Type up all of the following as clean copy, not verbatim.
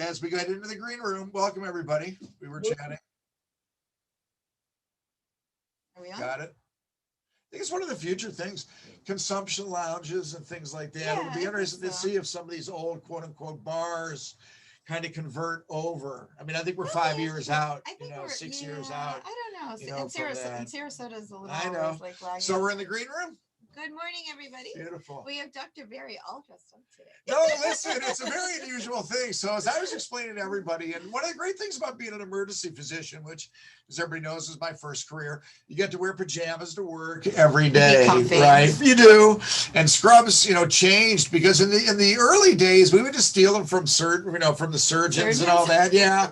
As we get into the green room, welcome everybody. We were chatting. Are we on? Got it. I think it's one of the future things, consumption lounges and things like that. Yeah, It'll be I interesting think to so. see if some of these old quote unquote bars kind of convert over. I mean, I think we're 5 years out, I think we're 6 years yeah, out, I don't know. from Sarasota, that. and Sarasota is a little I know. always like lagging. So we're in the green room. Good morning, everybody. Beautiful. We have Dr. Barry all dressed up today. No, listen, it's a very unusual thing. So as I was explaining to everybody, and one of the great things about being an emergency physician, which as everybody knows is my first career, you get to wear pajamas to work every day, right? You do. And scrubs, changed because in the early days, we would just steal them from from the surgeons and all that. Yeah.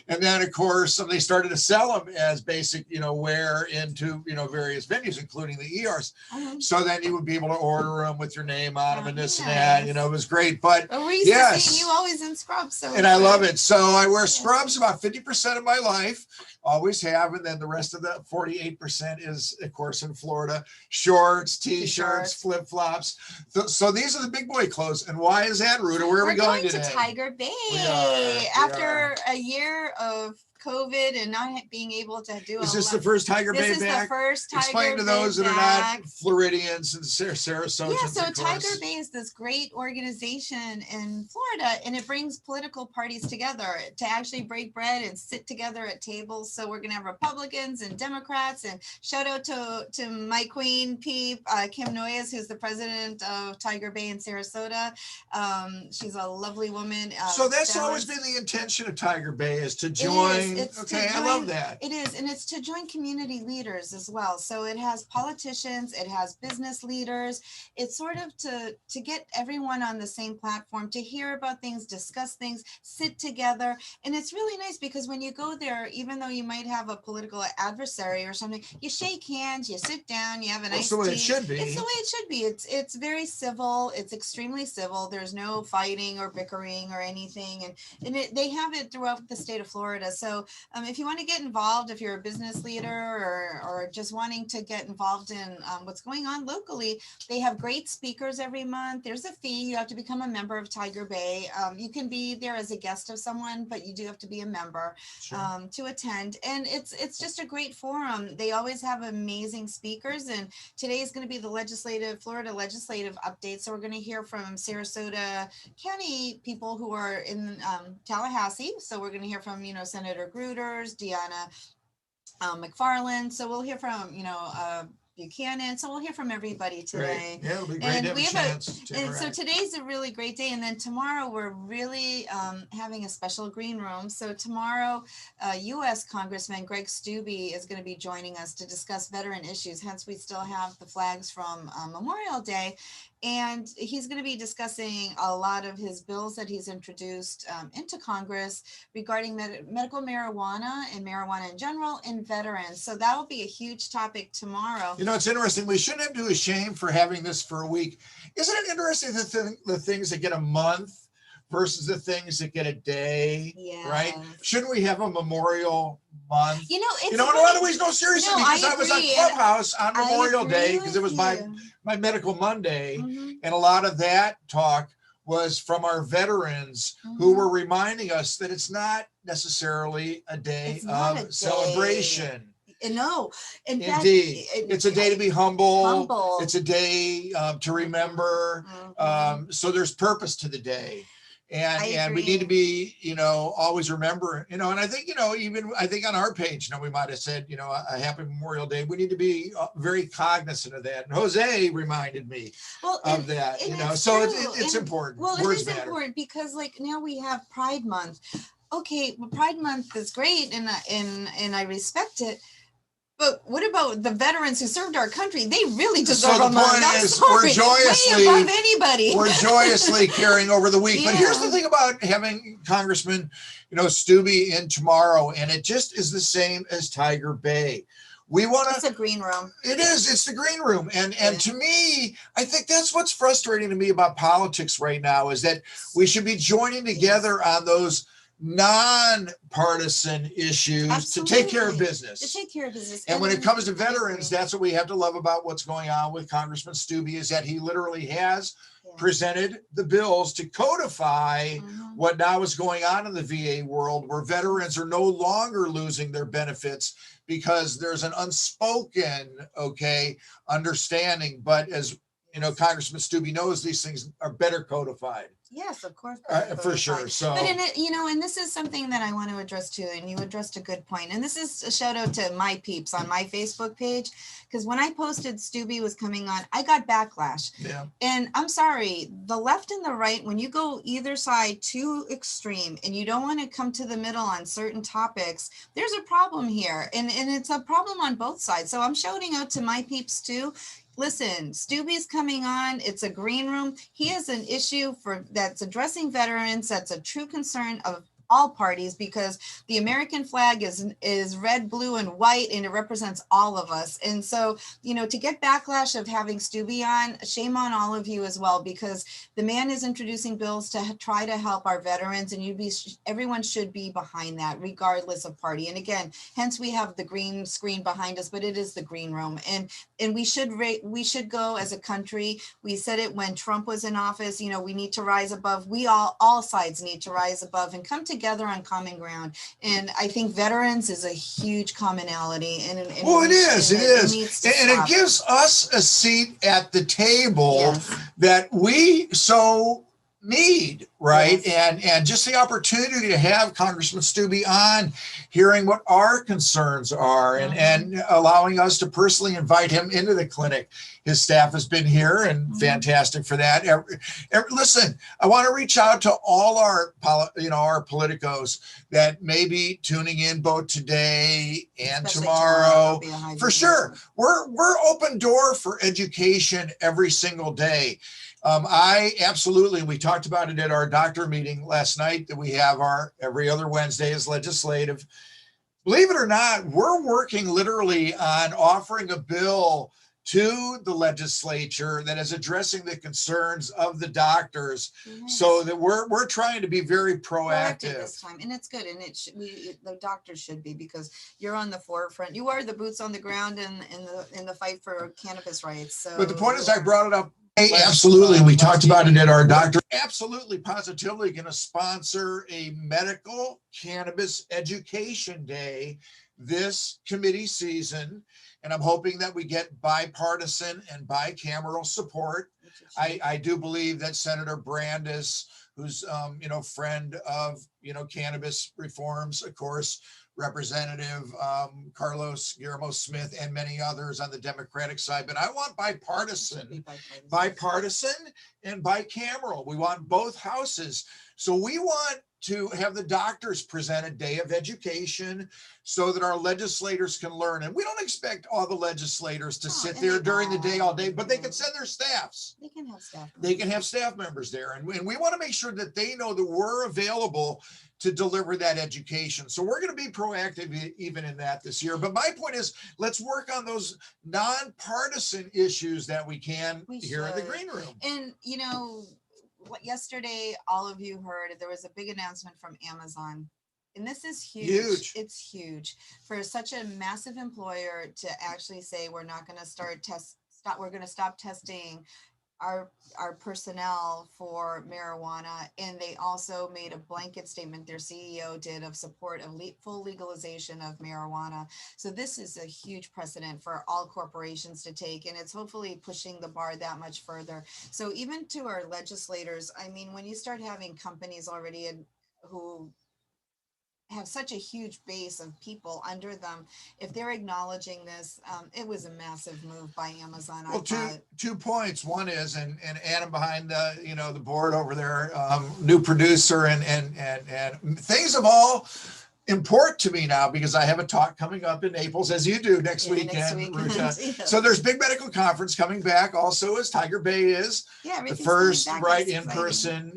And then, of course, they started to sell them as basic, wear into, various venues, including the ERs. So then you would be able to order them with your name on them and this and that. It was great. But we're used to seeing you always in scrubs. And I love it. So I wear scrubs about 50% of my life, always have. And then the rest of the 48% is, of course, in Florida, shorts, T-shirts, flip-flops. So these are the big boy clothes. And why is that, Ruta? Where are we going today? We're going to Tiger Bay. After a year of COVID and not being able to do Is this the first Tiger Bay back? This is the first Tiger Bay. Explain to those that are not Floridians and Sarasotans. Yeah, so Tiger Bay is this great organization in Florida, and it brings political parties together to actually break bread and sit together at tables. So we're going to have Republicans and Democrats, and shout out to my queen, Kim Noyes, who's the president of Tiger Bay in Sarasota. She's a lovely woman. So that's always been the intention of Tiger Bay, is to join. I love that. It is, and it's to join community leaders as well. So it has politicians, it has business leaders. It's sort of to get everyone on the same platform, to hear about things, discuss things, sit together. And it's really nice because when you go there, even though you might have a political adversary or something, you shake hands, you sit down, you have a nice tea. That's the way it should be. It's the way it should be. It's very civil. It's extremely civil. There's no fighting or bickering or anything. And they have it throughout the state of Florida. So if you want to get involved, if you're a business leader or just wanting to get involved in what's going on locally, they have great speakers every month. There's a fee. You have to become a member of Tiger Bay. You can be there as a guest of someone, but you do have to be a member to attend. And it's just a great forum. They always have amazing speakers. And today is going to be the Florida legislative update. So we're going to hear from Sarasota County people who are in Tallahassee. So we're going to hear from, Senator Gruters, Deanna McFarland. So we'll hear from, Buchanan. So we'll hear from everybody today. Great. Yeah, it'll be great to have a chance to and interact. so today's a really great day. And then tomorrow we're really having a special green room. So tomorrow, U.S. Congressman Greg Steube is going to be joining us to discuss veteran issues. Hence, we still have the flags from Memorial Day. And he's going to be discussing a lot of his bills that he's introduced into Congress regarding medical marijuana and marijuana in general and veterans. So that'll be a huge topic tomorrow. It's interesting. We shouldn't have to be ashamed for having this for a week. Isn't it interesting the things that get a month versus the things that get a day, right? Shouldn't we have a Memorial Month? In a lot of ways, no, seriously, because I was on Clubhouse on Memorial Day because it was my Medical Monday, and a lot of that talk was from our veterans who were reminding us that it's not necessarily a day of celebration. No, indeed, it's a day to be humble. It's a day to remember. So there's purpose to the day. And we need to be, always remember, and I think, I think on our page, we might have said, a happy Memorial Day. We need to be very cognizant of that. And Jose reminded me of that, so it's important. Well, it is important because now we have Pride Month. Okay, well, Pride Month is great and I respect it. But what about the veterans who served our country? They really deserve a month. So the point is, we're joyously, way above anybody. We're joyously carrying over the week. But here's the thing about having Congressman, Steube in tomorrow, and it just is the same as Tiger Bay. It's a green room. It is. It's the green room. And to me, I think that's what's frustrating to me about politics right now is that we should be joining together on those non-partisan issues to take care of Absolutely. business. To take care of business. And when it comes to I agree. veterans, that's what we have to love about what's going on with Congressman Steube, is that he literally has presented the bills to codify what now is going on in the VA world, where veterans are no longer losing their benefits because there's an unspoken, understanding. But as you know, Congressman Steube knows, these things are better codified. Yes, of course. For sure. So, but in it, and this is something that I want to address too, and you addressed a good point. And this is a shout out to my peeps on my Facebook page, because when I posted Steube was coming on, I got backlash. Yeah. And I'm sorry, the left and the right, when you go either side too extreme and you don't want to come to the middle on certain topics, there's a problem here, and it's a problem on both sides. So I'm shouting out to my peeps too. Listen, Steube's coming on. It's a green room. He has an issue that's addressing veterans. That's a true concern of all parties, because the American flag is red, blue, and white, and it represents all of us. And so, to get backlash of having Steube on, shame on all of you as well, because the man is introducing bills to try to help our veterans, and everyone should be behind that, regardless of party. And again, hence we have the green screen behind us, but it is the green room, and we should go as a country. We said it when Trump was in office. We need to rise above. We all sides need to rise above and come together on common ground. And I think veterans is a huge commonality. And it is. And it gives us a seat at the table that we so need, right? Yes. And just the opportunity to have Congressman Steube on, hearing what our concerns are, and allowing us to personally invite him into the clinic. His staff has been here, and fantastic for that. Listen, I want to reach out to all our politicos that may be tuning in both today and tomorrow. For sure, we're open door for education every single day. I absolutely, we talked about it at our doctor meeting last night, that we have our every other Wednesday is legislative. Believe it or not, we're working literally on offering a bill to the legislature that is addressing the concerns of the doctors, so that we're trying to be very proactive this time. And it's good, and the doctors should be, because you're on the forefront. You are the boots on the ground in the fight for cannabis rights. So, but the point is, I brought it up. Hey, absolutely. We talked about it at our doctor. Absolutely, positively going to sponsor a medical cannabis education day this committee season. And I'm hoping that we get bipartisan and bicameral support. I do believe that Senator Brandis, who's, friend of, cannabis reforms, of course, Representative Carlos Guillermo Smith, and many others on the Democratic side. But I want bipartisan and bicameral. We want both houses. So we want to have the doctors present a day of education so that our legislators can learn. And we don't expect all the legislators to sit there during the day all day, but they can send their staffs. They can have staff. They can have staff members there. And we want to make sure that they know that we're available to deliver that education. So we're going to be proactive even in that this year. But my point is, let's work on those nonpartisan issues that we can here in the green room. And, yesterday, all of you heard there was a big announcement from Amazon. And this is huge. It's huge for such a massive employer to actually say, we're not going to we're going to stop testing our personnel for marijuana. And they also made a blanket statement, their CEO did, of support of full legalization of marijuana. So this is a huge precedent for all corporations to take, and it's hopefully pushing the bar that much further. So even to our legislators, I mean, when you start having companies already who have such a huge base of people under them, if they're acknowledging this, it was a massive move by Amazon. Well, two points. One is, and Adam behind the the board over there, new producer, and things of all import to me now, because I have a talk coming up in Naples, as you do, next weekend. So there's big medical conference coming back, also as Tiger Bay is. Yeah, the first in person,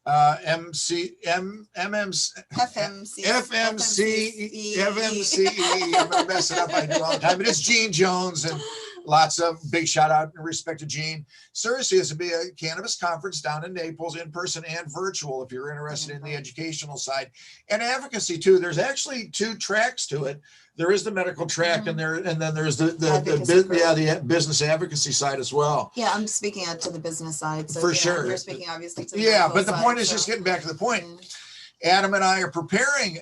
FMCE. I'm gonna mess it up. I do all the time, but it's Gene Jones and Lots of big shout out and respect to Gene. Seriously, this will be a cannabis conference down in Naples, in person and virtual, if you're interested in the educational side and advocacy too. There's actually 2 tracks to it. There is the medical track, and then there's the business advocacy side as well. Yeah, I'm speaking out to the business side. So for sure. You're speaking obviously to the but the side, point is just getting back to the point. Adam and I are preparing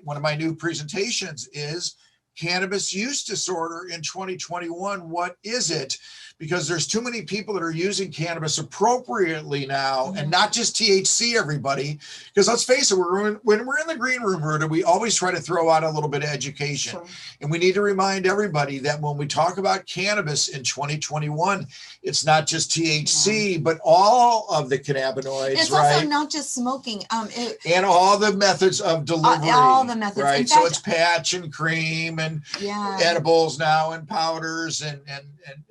one of my new presentations is cannabis use disorder in 2021. What is it? Because there's too many people that are using cannabis appropriately now, and not just THC, everybody. Because let's face it, when we're in the green room, Ruta, we always try to throw out a little bit of education. Sure. And we need to remind everybody that when we talk about cannabis in 2021, it's not just THC, but all of the cannabinoids, it's right? Also not just smoking. And all the methods of delivery. All the methods. Right. In So fact, it's patch and cream and edibles now and powders and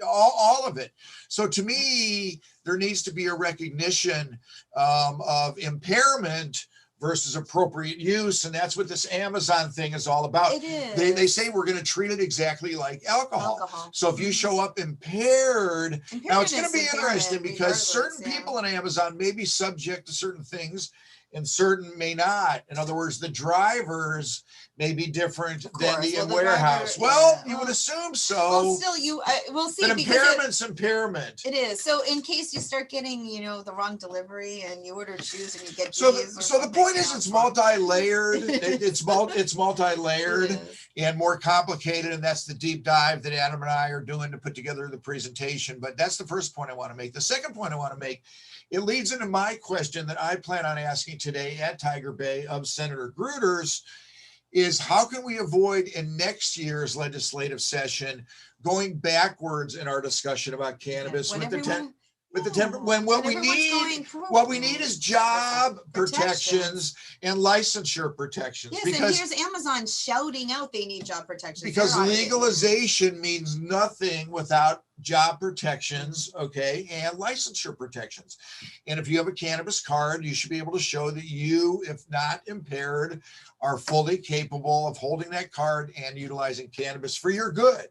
all of it. So to me, there needs to be a recognition of impairment versus appropriate use. And that's what this Amazon thing is all about. It is. They say we're going to treat it exactly like alcohol. So if you show up impaired, now it's going to be interesting because certain people in Amazon may be subject to certain things and certain may not. In other words, the drivers may be different than the warehouse. You would assume so. Well, still, we'll see. But impairment's impairment. It is. So in case you start getting, the wrong delivery and you order shoes and you get so the point is it's multi-layered. it's multi-layered and more complicated, and that's the deep dive that Adam and I are doing to put together the presentation. But that's the first point I want to make. The second point I want to make, it leads into my question that I plan on asking today at Tiger Bay of Senator Gruters, is how can we avoid in next year's legislative session going backwards in our discussion about cannabis when what we need is job protections and licensure protections. Yes, because and here's Amazon shouting out they need job protections. Because legalization means nothing without job protections, okay, and licensure protections. And if you have a cannabis card, you should be able to show that you, if not impaired, are fully capable of holding that card and utilizing cannabis for your good.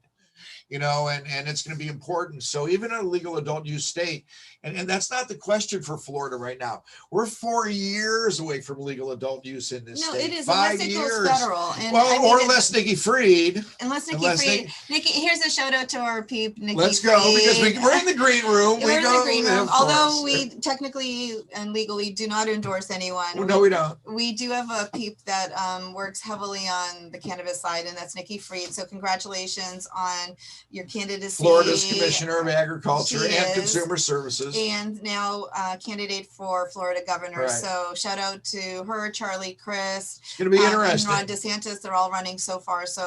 And it's going to be important. So even in a legal adult use state, and that's not the question for Florida right now. We're 4 years away from legal adult use in this state. No, it is. 5 unless years. It goes federal. And unless Nikki Fried. Unless Nikki Fried. Nikki, here's a shout out to our peep, Nikki Let's go, because we're in the green room. We're in the green room. Although we technically and legally do not endorse anyone. Well, no, we don't. We do have a peep that works heavily on the cannabis side, and that's Nikki Fried. So congratulations on your candidacy. Florida's Commissioner of Agriculture and Consumer Services. And now candidate for Florida governor. Right. So shout out to her, Charlie, Chris. It's going to be interesting. And Ron DeSantis. They're all running so far. So,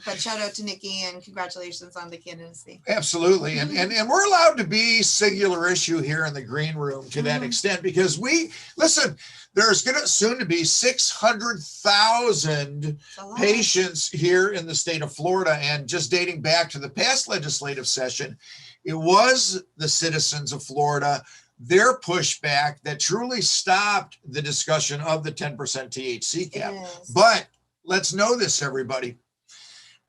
but shout out to Nikki and congratulations on the candidacy. Absolutely. And we're allowed to be singular issue here in the green room to that extent, because there's going to soon to be 600,000 patients here in the state of Florida. And just dating back to the past legislative session, it was the citizens of Florida, their pushback that truly stopped the discussion of the 10% THC cap. But let's know this, everybody.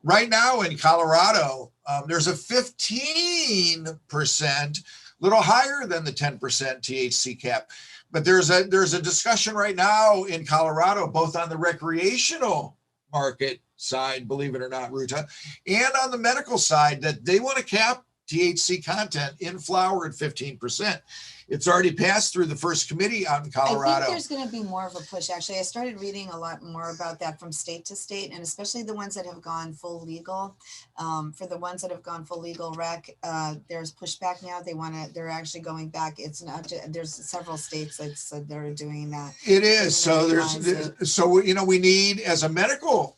Right now in Colorado, there's a 15%, little higher than the 10% THC cap. But there's a discussion right now in Colorado, both on the recreational market side, believe it or not, Ruta, and on the medical side, that they want to cap THC content in flower at 15%. It's already passed through the first committee out in Colorado. I think there's going to be more of a push. Actually, I started reading a lot more about that from state to state, and especially the ones that have gone full legal. For the ones that have gone full legal rec, there's pushback now. They're actually going back. It's not. There's several states that said they're doing that. It is. So we need, as a medical,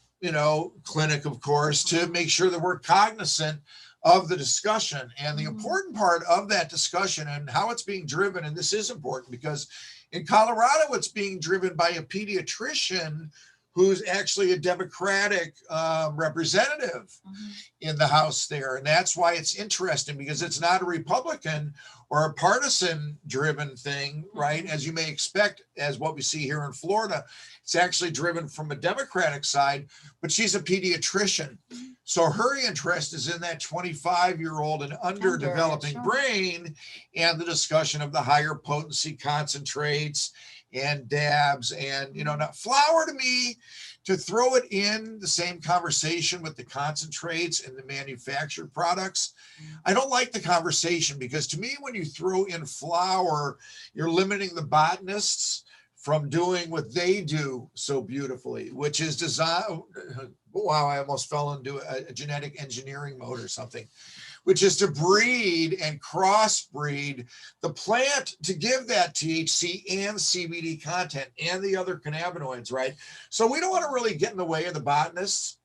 clinic, of course, to make sure that we're cognizant of the discussion and the important part of that discussion and how it's being driven. And this is important because in Colorado, it's being driven by a pediatrician who's actually a Democratic representative in the House there. And that's why it's interesting, because it's not a Republican or a partisan driven thing, right? As you may expect, as what we see here in Florida, it's actually driven from a Democratic side, but she's a pediatrician. So her interest is in that 25-year-old and under developing sure. brain, and the discussion of the higher potency concentrates and dabs. And, you know, not flower, to me, to throw it in the same conversation with the concentrates and the manufactured products, I don't like the conversation, because to me, when you throw in flower, you're limiting the botanists from doing what they do so beautifully, which is design. Wow, I almost fell into a genetic engineering mode or something, which is to breed and crossbreed the plant to give that THC and CBD content and the other cannabinoids, right? So we don't want to really get in the way of the botanists.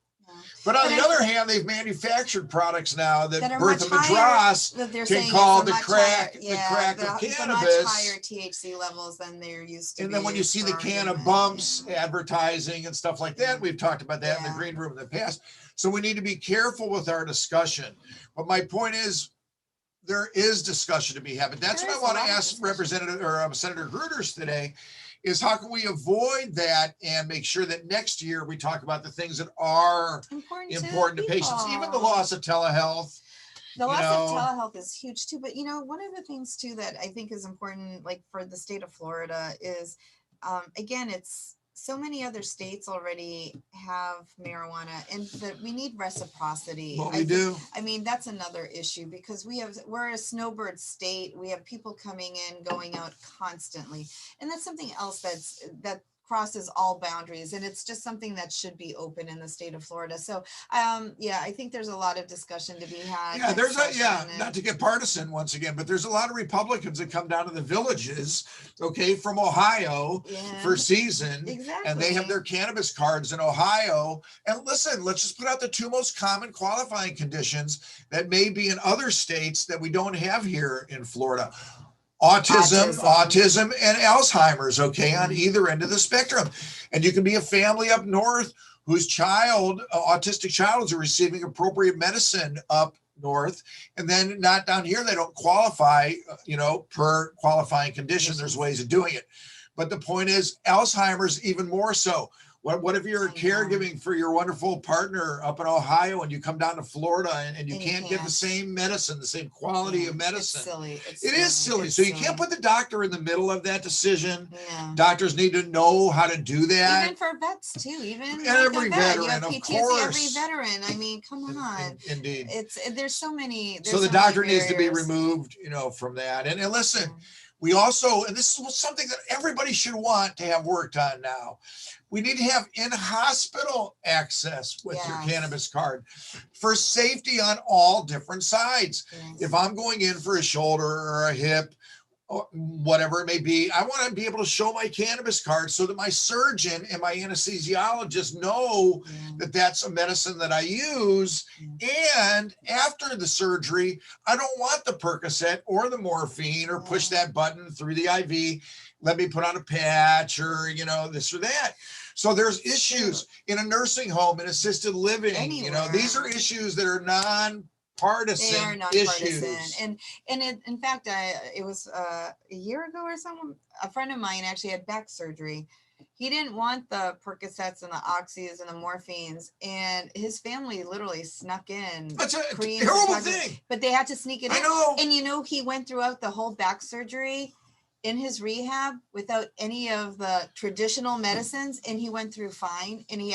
But on the other hand, they've manufactured products now that Bertha Madras can call the crack of cannabis. Much higher THC levels than they're used to. And then when you see the can of bumps advertising and stuff like that, we've talked about that in the green room in the past. So we need to be careful with our discussion. But my point is, there is discussion to be had. But that's what I want to ask Representative or Senator Gruters today, is how can we avoid that and make sure that next year we talk about the things that are important to patients, even the loss of telehealth. The loss of telehealth is huge too. But, you know, one of the things too that I think is important, like for the state of Florida, is, again, it's so many other states already have marijuana, and that we need reciprocity. What we do. I mean, that's another issue, because we're a snowbird state. We have people coming in, going out constantly. And that's something else that crosses all boundaries, and it's just something that should be open in the state of Florida. So yeah, I think there's a lot of discussion to be had. Not to get partisan once again, but there's a lot of Republicans that come down to the villages, from Ohio for season, and they have their cannabis cards in Ohio. And listen, let's just put out the two most common qualifying conditions that may be in other states that we don't have here in Florida. Autism and Alzheimer's, on either end of the spectrum. And you can be a family up north whose autistic child is receiving appropriate medicine up north, and then not down here. They don't qualify, per qualifying condition. There's ways of doing it. But the point is, Alzheimer's even more so. What if you're caregiving for your wonderful partner up in Ohio, and you come down to Florida and you can't get the same medicine, the same quality of medicine? It's silly. It is silly. So you can't put the doctor in the middle of that decision. Doctors need to know how to do that. Even for vets too. Even every veteran, of course. Every veteran. I mean, come on. Indeed. There's so many. So the doctor needs to be removed, from that. And listen, we also, and this is something that everybody should want to have worked on now, we need to have in-hospital access with your cannabis card for safety on all different sides. If I'm going in for a shoulder or a hip, or whatever it may be, I want to be able to show my cannabis card so that my surgeon and my anesthesiologist know that that's a medicine that I use. And after the surgery, I don't want the Percocet or the morphine or push that button through the IV. Let me put on a patch or, this or that. So there's issues in a nursing home, in assisted living. Anywhere. These are issues that are non-partisan issues. And in fact, it was a year ago or something, a friend of mine actually had back surgery. He didn't want the Percocets and the Oxys and the morphines, and his family literally snuck in. That's a terrible thing. But they had to sneak it in. I know. And he went throughout the whole back surgery in his rehab without any of the traditional medicines, and he went through fine, and he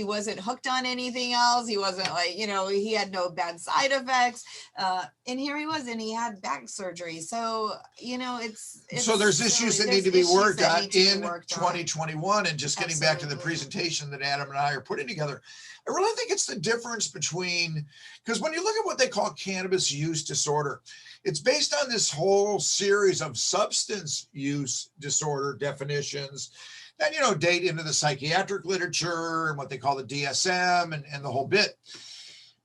wasn't hooked on anything else. He wasn't he had no bad side effects. And here he was, and he had back surgery. So, it's so there's issues that need to be worked on in 2021. And just getting back to the presentation that Adam and I are putting together, I really think it's the difference between, because when you look at what they call cannabis use disorder, it's based on this whole series of substance use disorder definitions that, date into the psychiatric literature and what they call the DSM and the whole bit.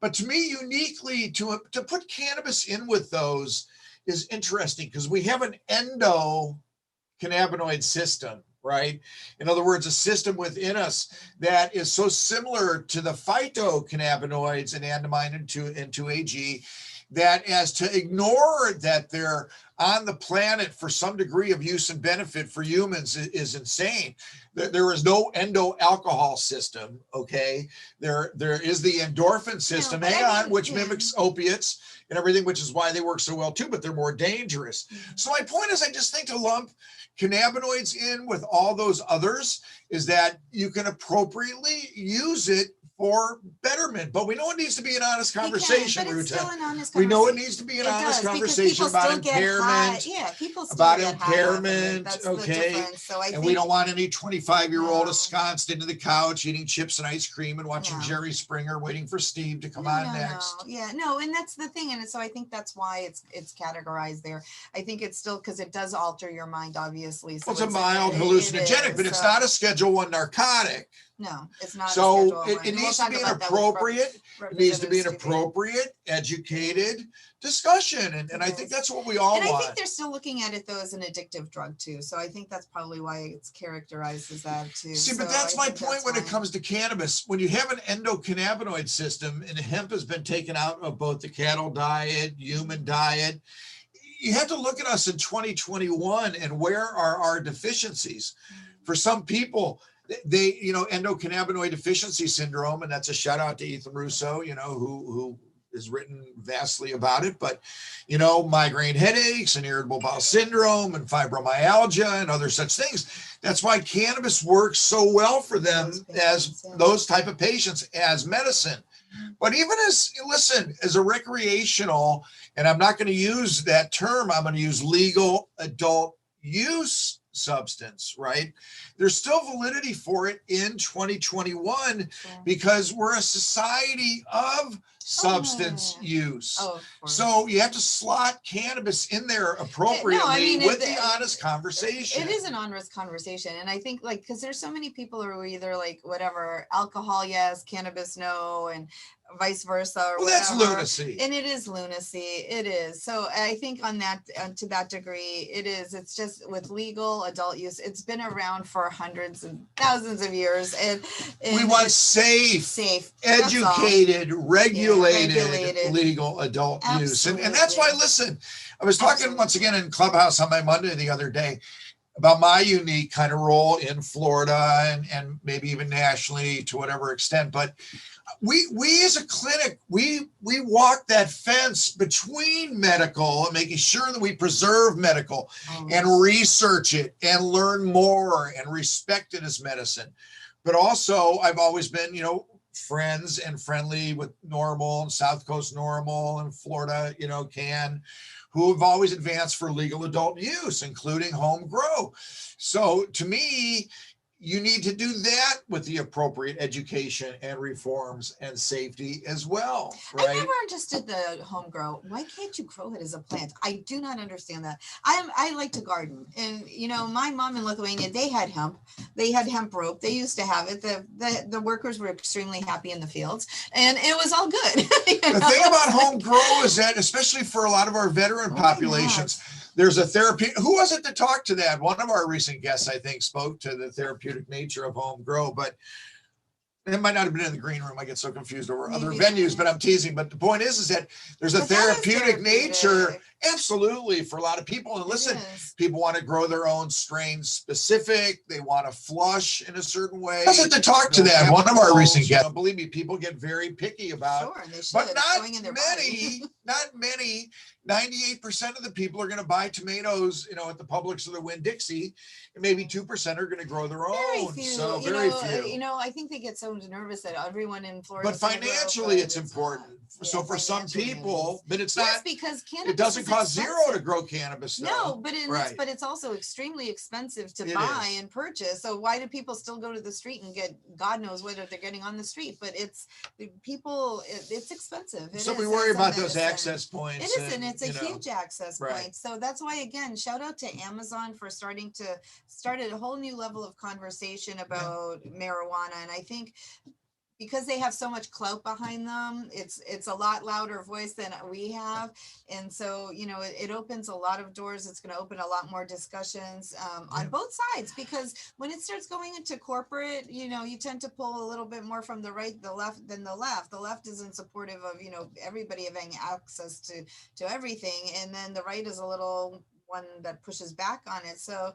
But to me, uniquely, to put cannabis in with those is interesting, because we have an endocannabinoid system, right? In other words, a system within us that is so similar to the phytocannabinoids and anandamide and 2-AG, that as to ignore that they're on the planet for some degree of use and benefit for humans is insane. There is no endo alcohol system. Okay. There is the endorphin system, which mimics opiates and everything, which is why they work so well too, but they're more dangerous. So my point is, I just think to lump cannabinoids in with all those others is that you can appropriately use it for betterment, but we know it needs to be an honest conversation, Ruta. We know it needs to be an honest conversation about impairment. People still about get impairment. That's Okay. So and we don't want any 25-year-old ensconced into the couch eating chips and ice cream and watching Jerry Springer waiting for Steve to come on next. And that's the thing. And so I think that's why it's categorized there. I think it's still because it does alter your mind, obviously. So it's a mild hallucinogenic, but it's not a Schedule I narcotic. No, it's not. So it needs to be an appropriate, it needs to be an appropriate, educated discussion. And I think that's what we all want. And I think they're still looking at it though as an addictive drug too. So I think that's probably why it's characterized as that too. See, but that's my point when it comes to cannabis. When you have an endocannabinoid system and hemp has been taken out of both the cattle diet, human diet, you have to look at us in 2021 and where are our deficiencies? For some people, they, endocannabinoid deficiency syndrome, and that's a shout out to Ethan Russo, who has written vastly about it, but, migraine headaches and irritable bowel syndrome and fibromyalgia and other such things. That's why cannabis works so well for them as those type of patients as medicine. But even as a recreational, and I'm not going to use that term, I'm going to use legal adult use substance, right? There's still validity for it in 2021 because we're a society of substance use. So you have to slot cannabis in there appropriately with the honest conversation. It is an honest conversation. And I think because there's so many people who are either whatever, alcohol, yes, cannabis, no, and vice versa. Or that's lunacy. And it is lunacy. It is. So I think on that, to that degree, it is. It's just with legal adult use. It's been around for hundreds and thousands of years. And we want safe, educated, regulated legal adult use. And that's why, listen, I was talking once again in Clubhouse on my Monday the other day about my unique kind of role in Florida and maybe even nationally to whatever extent. But we as a clinic, we walk that fence between medical and making sure that we preserve medical and research it and learn more and respect it as medicine. But also I've always been, friends and friendly with NORML and South Coast NORML and Florida, who have always advanced for legal adult use, including home grow. So to me, you need to do that with the appropriate education and reforms and safety as well, right? I never understood the home grow. Why can't you grow it as a plant? I do not understand that. I like to garden, and my mom in Lithuania, they had hemp. They had hemp rope. They used to have it. The workers were extremely happy in the fields, and it was all good. The thing about home grow is that, especially for a lot of our veteran populations, there's a therapy. Who was it that talked to that? One of our recent guests, I think, spoke to the therapeutic nature of home grow, but it might not have been in the green room. I get so confused over other venues, but I'm teasing. But the point is that there's a therapeutic nature, absolutely, for a lot of people. And listen, people want to grow their own strain specific. They want to flush in a certain way. Who was it to talk to that? One of our recent guests. Believe me, people get very picky about, but not many. 98% of the people are going to buy tomatoes, at the Publix or the Winn-Dixie, and maybe 2% are going to grow their own. Very few. So very few. I think they get so nervous that everyone in Florida. But financially, it's important. So for some people, but it's not because cannabis. It doesn't cost zero to grow cannabis. No, but it's also extremely expensive to buy and purchase. So why do people still go to the street and get God knows what they're getting on the street? But it's expensive. So we worry about those access points. It isn't. It's a huge access point. So that's why, again, shout out to Amazon for starting to start a whole new level of conversation about marijuana. And I think because they have so much clout behind them, it's a lot louder voice than we have. And so, you know, it opens a lot of doors. It's going to open a lot more discussions on both sides, because when it starts going into corporate, you know, you tend to pull a little bit more from the right, the left than the left. The left isn't supportive of, you know, everybody having access to everything. And then the right is a little one that pushes back on it. So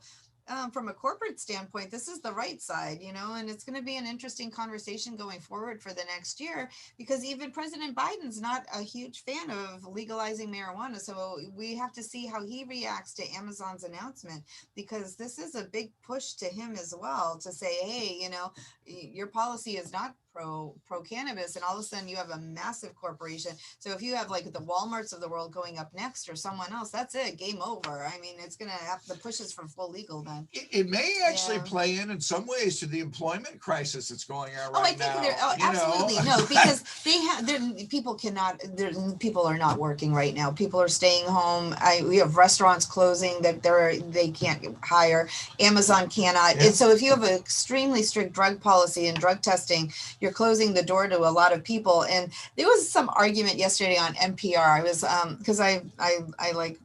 from a corporate standpoint, this is the right side, you know, and it's going to be an interesting conversation going forward for the next year, because even President Biden's not a huge fan of legalizing marijuana. So we have to see how he reacts to Amazon's announcement, because this is a big push to him as well, to say, hey, you know, your policy is not pro cannabis, and all of a sudden you have a massive corporation. So if you have like the Walmarts of the world going up next, or someone else, that's it, game over. I mean, it's gonna have the pushes for full legal then. It may actually play in some ways to the employment crisis that's going on right now. Absolutely. No, because people are not working right now. People are staying home. We have restaurants closing that they can't hire. Amazon cannot. And so if you have an extremely strict drug policy and drug testing, you're closing the door to a lot of people. And there was some argument yesterday on NPR. I was because I like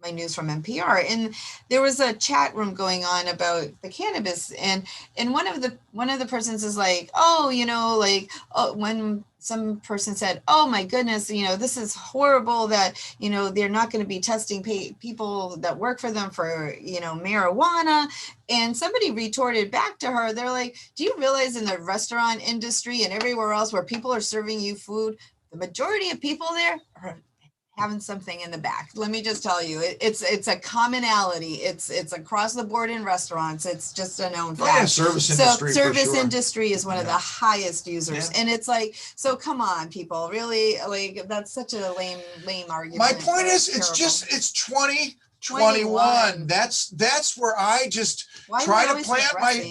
my news from NPR, and there was a chat room going on about the cannabis, and one of the persons is like, oh, you know, like, oh, when some person said, oh my goodness, you know, this is horrible that, you know, they're not going to be testing people that work for them for, you know, marijuana. And somebody retorted back to her, they're like, do you realize in the restaurant industry and everywhere else where people are serving you food, the majority of people there are having something in the back? Let me just tell you, it's a commonality. It's across the board in restaurants. It's just a known fact. Yeah, service industry. So service industry is one of the highest users, and it's like, so come on, people, really, like, that's such a lame argument. My point is, it's 2021. That's where I just try to plant my.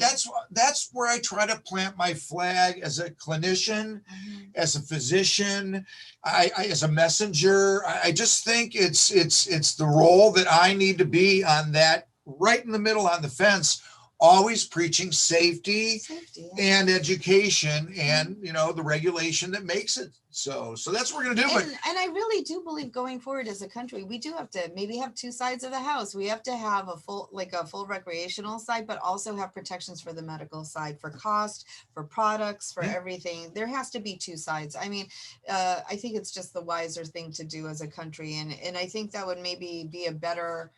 That's where I try to plant my flag as a clinician, as a physician, I as a messenger. I just think it's the role that I need to be on that, right in the middle on the fence, always preaching safety and education, and, you know, the regulation that makes it so that's what we're going to do. And I really do believe going forward as a country, we do have to maybe have two sides of the house. We have to have a full recreational side, but also have protections for the medical side, for cost, for products, for everything. There has to be two sides. I mean, I think it's just the wiser thing to do as a country. And I think that would maybe be a better,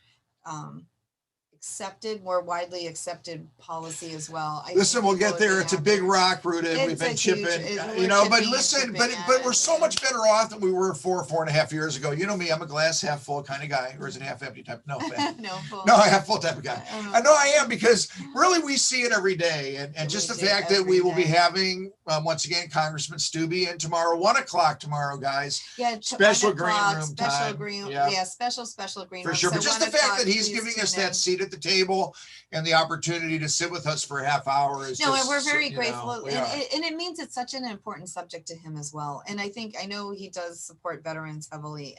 more widely accepted policy as well. Listen, we'll get there. It's a big rock, Ruta, and we've been chipping, you know, but listen, but we're so much better off than we were 4.5 years ago. You know me, I'm a glass half full kind of guy, or is it half empty type? No, no, half full type of guy. I know I am, because really we see it every day. And just the fact that we will be having, once again, Congressman Steube in tomorrow, 1:00 tomorrow, guys. Yeah, special green room special time. Green, special green room. For sure, but just the fact that he's giving us that seat at the table and the opportunity to sit with us for a half hour is and we're very grateful. And it means it's such an important subject to him as well. And I know he does support veterans heavily.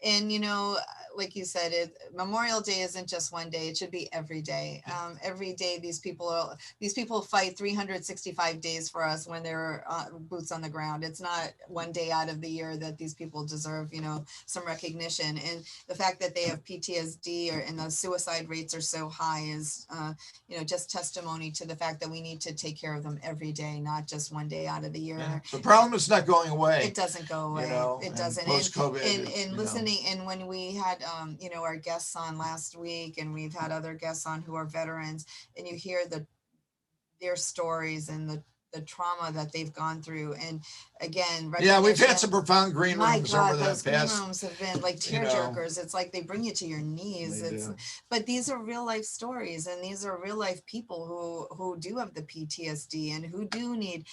And you know, like you said, Memorial Day isn't just one day. It should be every day. Every day these people fight 365 days for us when they're boots on the ground. It's not one day out of the year that these people deserve, you know, some recognition. And the fact that they have PTSD and the suicide rates are so high is, you know, just testimony to the fact that we need to take care of them every day, not just one day out of the year. Yeah. The problem is not going away. It doesn't go away. You know, it doesn't. Post-COVID. And listening, and when we had, you know, our guests on last week, and we've had other guests on who are veterans, and you hear their stories and the trauma that they've gone through. And again, we've had some profound green rooms over the past. Green rooms have been like tearjerkers. It's like they bring you to your knees. But these are real life stories, and these are real life people who do have the PTSD and who do need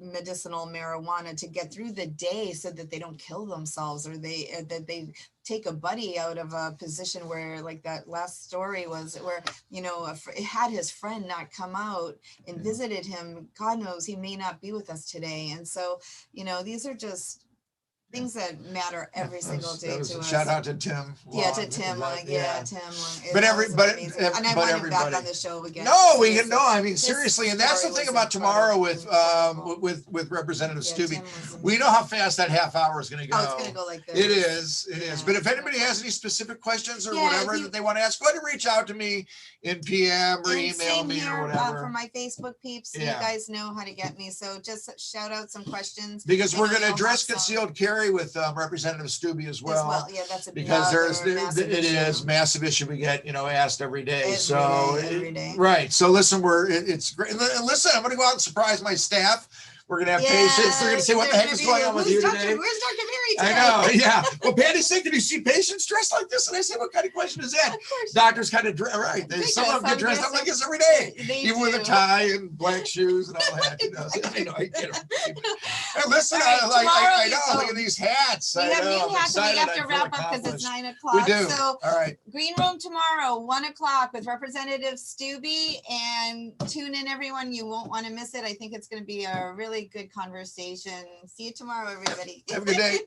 medicinal marijuana to get through the day, so that they don't kill themselves, or that they take a buddy out of a position where, like that last story was, where, you know, had his friend not come out and visited him, God knows he may not be with us today. And so, you know, these are just things that matter every single day to us. Shout out to Tim. Yeah, Long. to Tim. Tim. Long. But It's every, also but, amazing. ev- And I but want him everybody. back on the show again. No, we His- can. No, I mean his seriously, and that's the story thing was about tomorrow with incredible. with Representative Yeah, Steube. Tim was We know how fast that half hour is going to go. Oh, it's gonna go like this. It is. It is. Yeah. But if anybody has any specific questions or Yeah, whatever if you- that they want to ask, go ahead and reach out to me in PM or And email same me here, or whatever. for my Facebook peeps, Yeah. you guys know how to get me. So just shout out some questions. Because I we're know going to you'll address have some concealed carry with Representative Steube as well. Yeah, that's Because massive it issue. is massive issue we get, asked every day. Every day. Right. So listen, it's great. And listen, I'm going to go out and surprise my staff. We're going to have patients. They're going to say, what the heck is going on with you today? Where's Dr. Mary today? I know, yeah. Well, Patty said, "Can you see patients dressed like this?" And I said, "What kind of question is that?" Of course. Doctors kind of right. Some of them get dressed up like this every day, They even with a do. tie and black shoes and all that. I know, I get it. And listen, All right, I know. tomorrow Look at these hats. We I have know, new I'm hats and we excited. have I to feel wrap up because it's accomplished. 9 o'clock. We do. So All right. Green Room tomorrow, 1 o'clock with Representative Steube, and tune in everyone. You won't want to miss it. I think it's going to be a really good conversation. See you tomorrow, everybody. Have a good day.